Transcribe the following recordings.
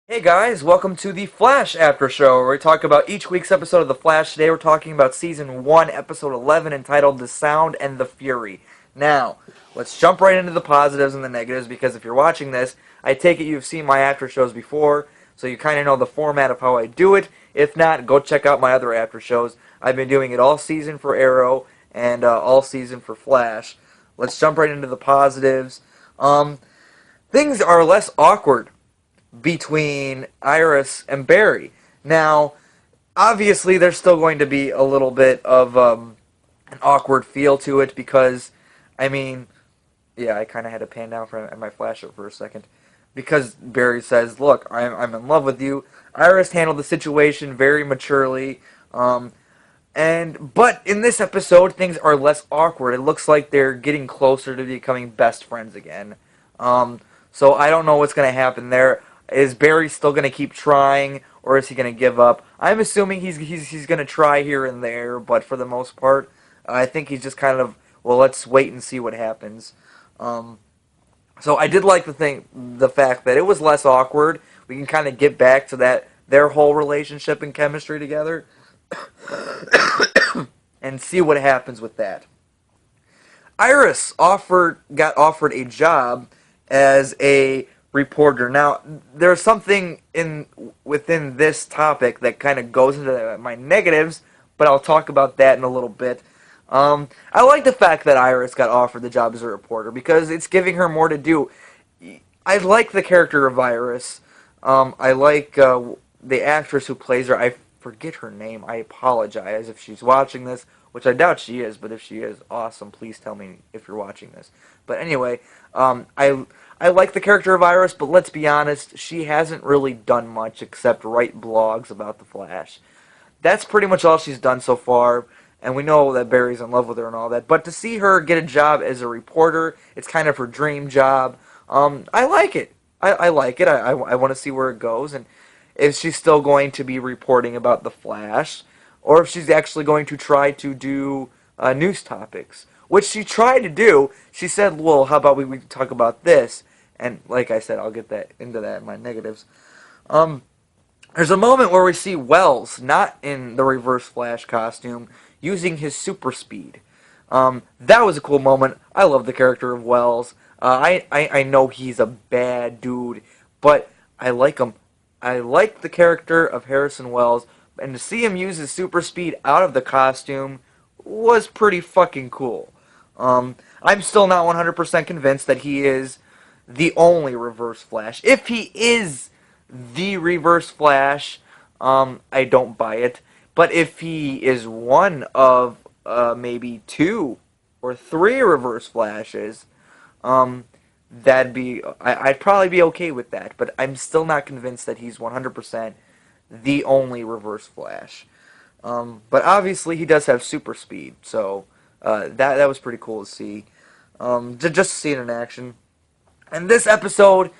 Hey guys, welcome to the Flash After Show, where we talk about each week's episode of The Flash. Today we're talking about Season 1, Episode 11, entitled The Sound and the Fury. Now, let's jump right into the positives and the negatives, because if you're watching this, I take it you've seen my after shows before, so you kind of know the format of how I do it. If not, go check out my other after shows. I've been doing it all season for Arrow and all season for Flash. Let's jump right into the positives. Things are less awkward between Iris and Barry. Now, obviously, there's still going to be a little bit of an awkward feel to it because, I mean, yeah, I kind of had to pan down from my flash up for a second. Because Barry says, "Look, I'm in love with you." Iris handled the situation very maturely, but in this episode, things are less awkward. It looks like they're getting closer to becoming best friends again. So I don't know what's going to happen there. Is Barry still going to keep trying, or is he going to give up? I'm assuming he's going to try here and there, but for the most part, I think he's just kind of, well, let's wait and see what happens. Um, so I did like the fact that it was less awkward. We can kind of get back to that their whole relationship and chemistry together, and see what happens with that. Iris got offered a job as a reporter. Now, there's something within this topic that kind of goes into my negatives, but I'll talk about that in a little bit. I like the fact that Iris got offered the job as a reporter because it's giving her more to do. I like the character of Iris. I like the actress who plays her. I forget her name. I apologize if she's watching this, which I doubt she is, but if she is, awesome. Please tell me if you're watching this. But anyway, I like the character of Iris, but let's be honest, she hasn't really done much except write blogs about the Flash. That's pretty much all she's done so far, and we know that Barry's in love with her and all that. But to see her get a job as a reporter, it's kind of her dream job. I like it. I like it. I want to see where it goes, and if she's still going to be reporting about the Flash, or if she's actually going to try to do news topics, which she tried to do. She said, "Well, how about we talk about this?" And like I said, I'll get that into that in my negatives. Um, there's a moment where we see Wells, not in the Reverse Flash costume, using his super speed. That was a cool moment. I love the character of Wells. I know he's a bad dude, but I like him. I like the character of Harrison Wells, and to see him use his super speed out of the costume was pretty fucking cool. I'm still not 100% convinced that he is the only Reverse Flash. If he is the Reverse Flash, I don't buy it. But if he is one of maybe two or three Reverse Flashes, um, I'd probably be okay with that. But I'm still not convinced that he's 100% the only Reverse Flash. But obviously he does have super speed, so that was pretty cool to see. Just to see it in action. And this episode,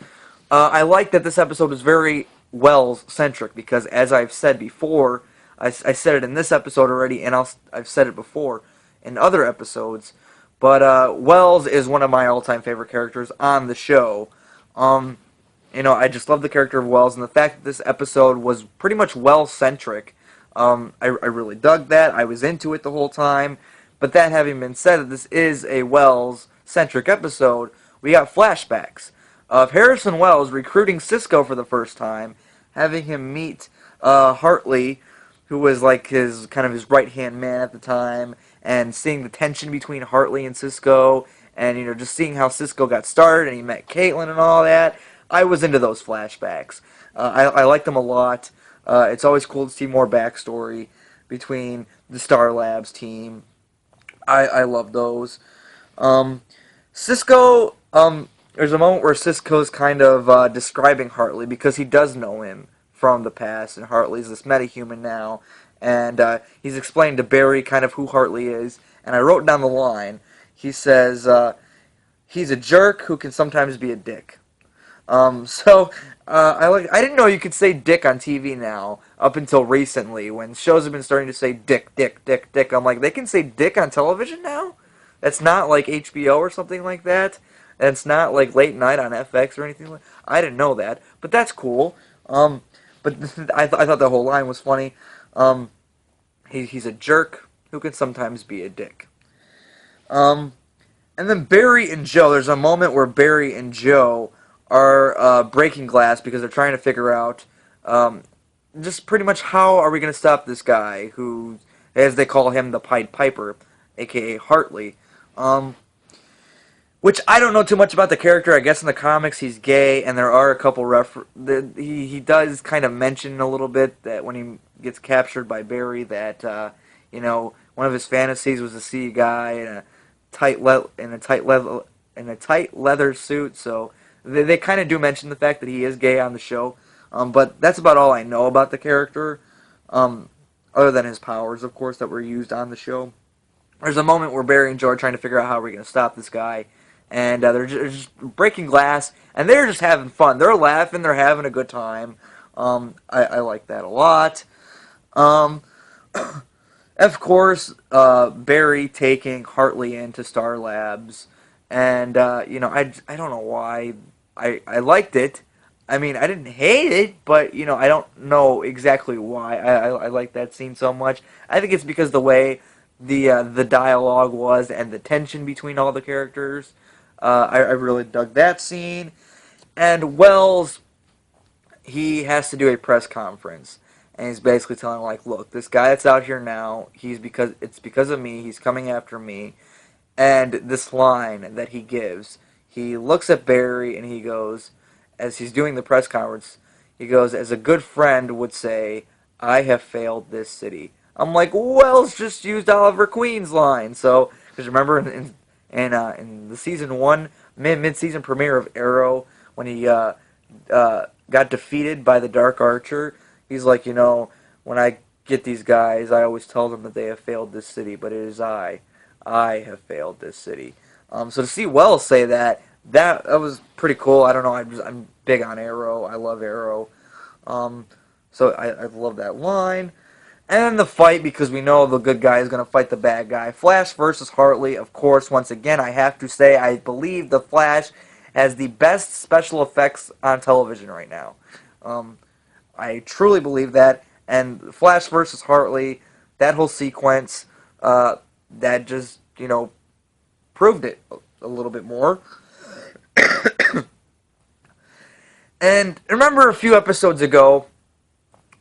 I like that this episode is very Wells centric because, as I've said before, I said it in this episode already, and I've said it before in other episodes. But Wells is one of my all-time favorite characters on the show. I just love the character of Wells, and the fact that this episode was pretty much Wells centric. I really dug that. I was into it the whole time. But that having been said, that this is a Wells centric episode, we got flashbacks of Harrison Wells recruiting Cisco for the first time, having him meet Hartley, who was like his right hand man at the time, and seeing the tension between Hartley and Cisco, and just seeing how Cisco got started and he met Caitlin and all that. I was into those flashbacks. I liked them a lot. It's always cool to see more backstory between the Star Labs team. I love those. Cisco, there's a moment where Cisco's kind of describing Hartley because he does know him from the past, and Hartley's this metahuman now, and he's explained to Barry kind of who Hartley is, and I wrote down the line. He says, he's a jerk who can sometimes be a dick. I didn't know you could say dick on TV now, up until recently, when shows have been starting to say dick, dick, dick, dick. I'm like, they can say dick on television now? That's not like HBO or something like that? And it's not like late night on FX or anything like that? I didn't know that, but that's cool. Um, but I thought the whole line was funny. Um, he's a jerk who can sometimes be a dick. Um, and then Barry and Joe. There's a moment where Barry and Joe are breaking glass because they're trying to figure out um, just pretty much how are we going to stop this guy who, as they call him, the Pied Piper, aka Hartley. Um, which I don't know too much about the character. I guess in the comics he's gay, and there are a couple he does kind of mention a little bit that when he gets captured by Barry that one of his fantasies was to see a guy in a tight leather suit. So they kind of do mention the fact that he is gay on the show. But that's about all I know about the character, um, other than his powers, of course, that were used on the show. There's a moment where Barry and Joe are trying to figure out how we're going to stop this guy, and they're just breaking glass, and they're just having fun. They're laughing, they're having a good time. I like that a lot. Um, of course, Barry taking Hartley into Star Labs, and I don't know why I liked it. I mean, I didn't hate it, but I don't know exactly why I like that scene so much. I think it's because the way the dialogue was and the tension between all the characters. I really dug that scene. And Wells, he has to do a press conference, and he's basically telling like, look, this guy that's out here now, it's because of me. He's coming after me. And this line that he gives, he looks at Barry and he goes, as he's doing the press conference, he goes, as a good friend would say, I have failed this city. I'm like, Wells just used Oliver Queen's line. So, because remember in the season one mid-season premiere of Arrow, when he got defeated by the Dark Archer, he's like, when I get these guys, I always tell them that they have failed this city, but it is I have failed this city. So to see Wells say that was pretty cool. I don't know. I'm big on Arrow. I love Arrow. So I love that line. And then the fight, because we know the good guy is going to fight the bad guy. Flash versus Hartley, of course. Once again, I have to say, I believe the Flash has the best special effects on television right now. I truly believe that. And Flash versus Hartley, that whole sequence, that just, proved it a little bit more. And remember a few episodes ago,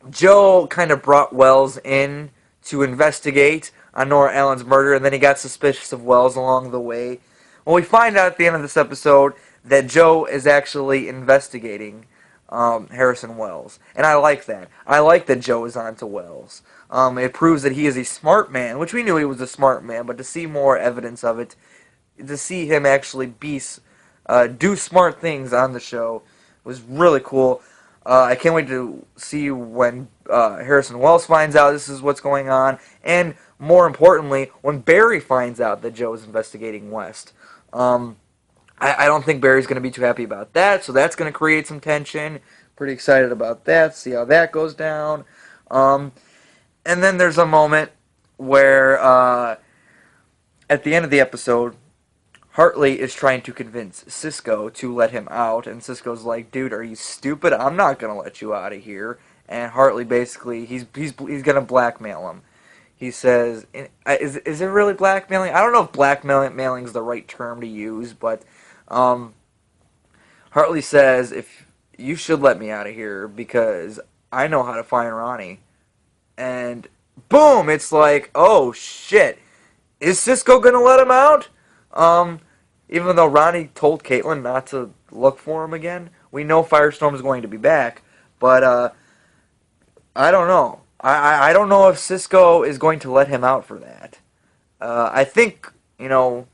Joe kind of brought Wells in to investigate on Nora Allen's murder, and then he got suspicious of Wells along the way. Well, we find out at the end of this episode that Joe is actually investigating Harrison Wells, and I like that. I like that Joe is on to Wells. It proves that he is a smart man, which we knew he was a smart man, but to see more evidence of it, to see him actually do smart things on the show was really cool. I can't wait to see when Harrison Wells finds out this is what's going on, and more importantly, when Barry finds out that Joe is investigating West. I don't think Barry's going to be too happy about that, so that's going to create some tension. Pretty excited about that, see how that goes down. And then there's a moment where, at the end of the episode, Hartley is trying to convince Cisco to let him out, and Cisco's like, dude, are you stupid? I'm not going to let you out of here. And Hartley basically, he's going to blackmail him. He says, is it really blackmailing? I don't know if blackmailing is the right term to use, but Hartley says, if you should let me out of here because I know how to find Ronnie. And boom, it's like, oh shit, is Cisco going to let him out? Even though Ronnie told Caitlin not to look for him again, we know Firestorm is going to be back, but I don't know. I don't know if Cisco is going to let him out for that. I think, he'll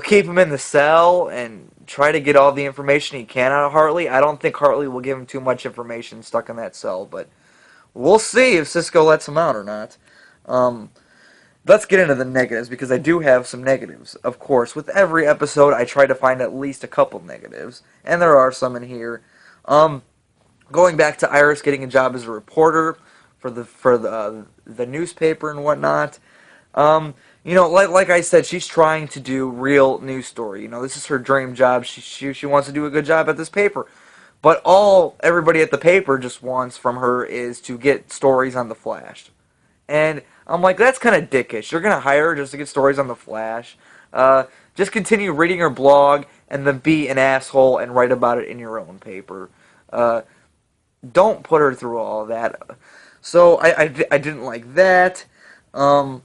keep him in the cell and try to get all the information he can out of Hartley. I don't think Hartley will give him too much information stuck in that cell, but we'll see if Cisco lets him out or not. Let's get into the negatives, because I do have some negatives. Of course, with every episode, I try to find at least a couple negatives, and there are some in here. Going back to Iris getting a job as a reporter for the newspaper and whatnot. Like I said, she's trying to do real news story. This is her dream job. She wants to do a good job at this paper. but all everybody at the paper just wants from her is to get stories on the Flash. And I'm like, that's kind of dickish. You're gonna hire her just to get stories on the Flash. Just continue reading her blog and then be an asshole and write about it in your own paper. Uh, don't put her through all of that. So I didn't like that. Um,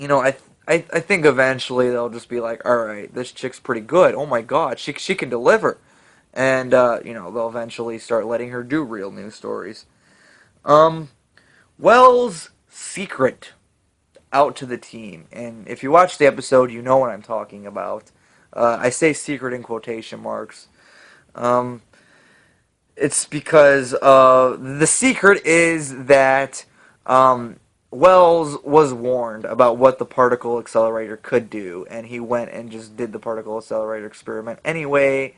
I think eventually they'll just be like, all right, this chick's pretty good. Oh my god, she can deliver. And, they'll eventually start letting her do real news stories. Um, Wells' secret out to the team. And if you watch the episode, you know what I'm talking about. I say secret in quotation marks. Um, it's because the secret is that Wells was warned about what the particle accelerator could do, and he went and just did the particle accelerator experiment anyway.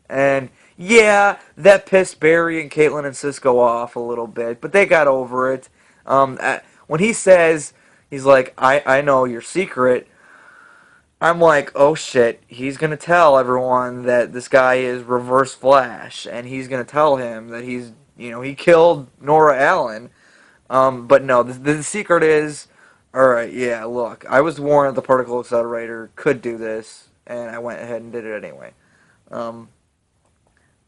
And yeah, that pissed Barry and Caitlin and Cisco off a little bit, but they got over it. When he says, he's like, I know your secret, I'm like, oh shit, he's gonna tell everyone that this guy is Reverse Flash, and he's gonna tell him that he killed Nora Allen. But no, the secret is, alright, yeah, look, I was warned that the particle accelerator could do this, and I went ahead and did it anyway. Um,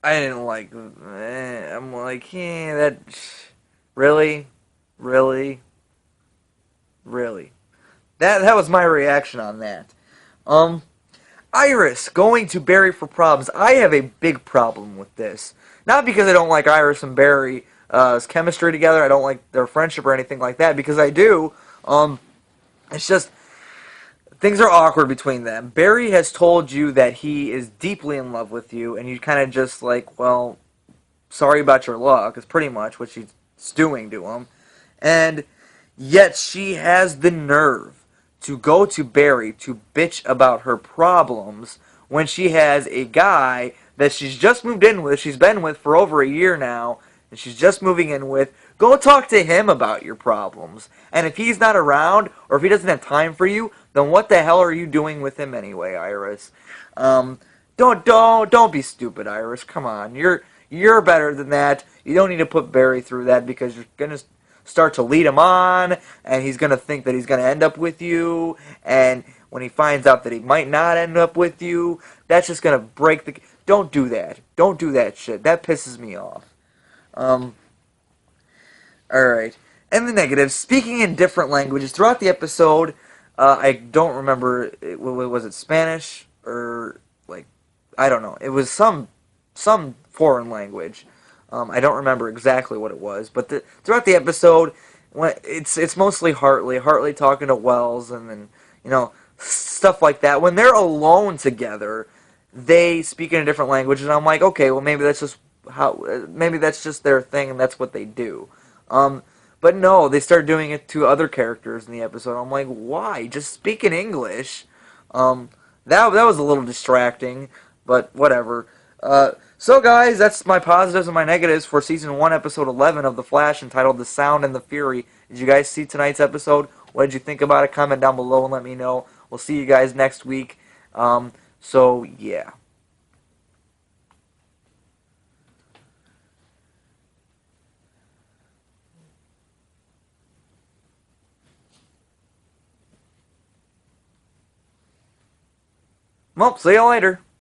I didn't like, I'm like, that, really? Really? Really? That was my reaction on that. Um, Iris going to Barry for problems. I have a big problem with this. Not because I don't like Iris and Barry's chemistry together. I don't like their friendship or anything like that. Because I do. It's just things are awkward between them. Barry has told you that he is deeply in love with you, and you kind of just like, well, sorry about your luck. Is pretty much what she's doing to him, and yet she has the nerve to go to Barry to bitch about her problems when she has a guy that she's just moved in with, she's been with for over a year now, and she's just moving in with. Go talk to him about your problems. And if he's not around, or if he doesn't have time for you, then what the hell are you doing with him anyway, Iris? Um, don't be stupid, Iris. Come on, you're better than that. You don't need to put Barry through that because you're gonna start to lead him on, and he's gonna think that he's gonna end up with you, and when he finds out that he might not end up with you, that's just gonna break the. Don't do that. Don't do that shit. That pisses me off. Um, all right. And the negatives. Speaking in different languages throughout the episode. I don't remember. Was it Spanish or like I don't know. It was some foreign language. I don't remember exactly what it was, but throughout the episode, it's mostly Hartley. Hartley talking to Wells, and then stuff like that. When they're alone together, they speak in a different language, and I'm like, okay, well maybe that's just their thing, and that's what they do. Um, but no, they start doing it to other characters in the episode. I'm like, why? Just speak in English. Um, that was a little distracting, but whatever. So guys, that's my positives and my negatives for season 1, episode 11 of The Flash, entitled "The Sound and the Fury." Did you guys see tonight's episode? What did you think about it? Comment down below and let me know. We'll see you guys next week. So yeah. Well, see you later.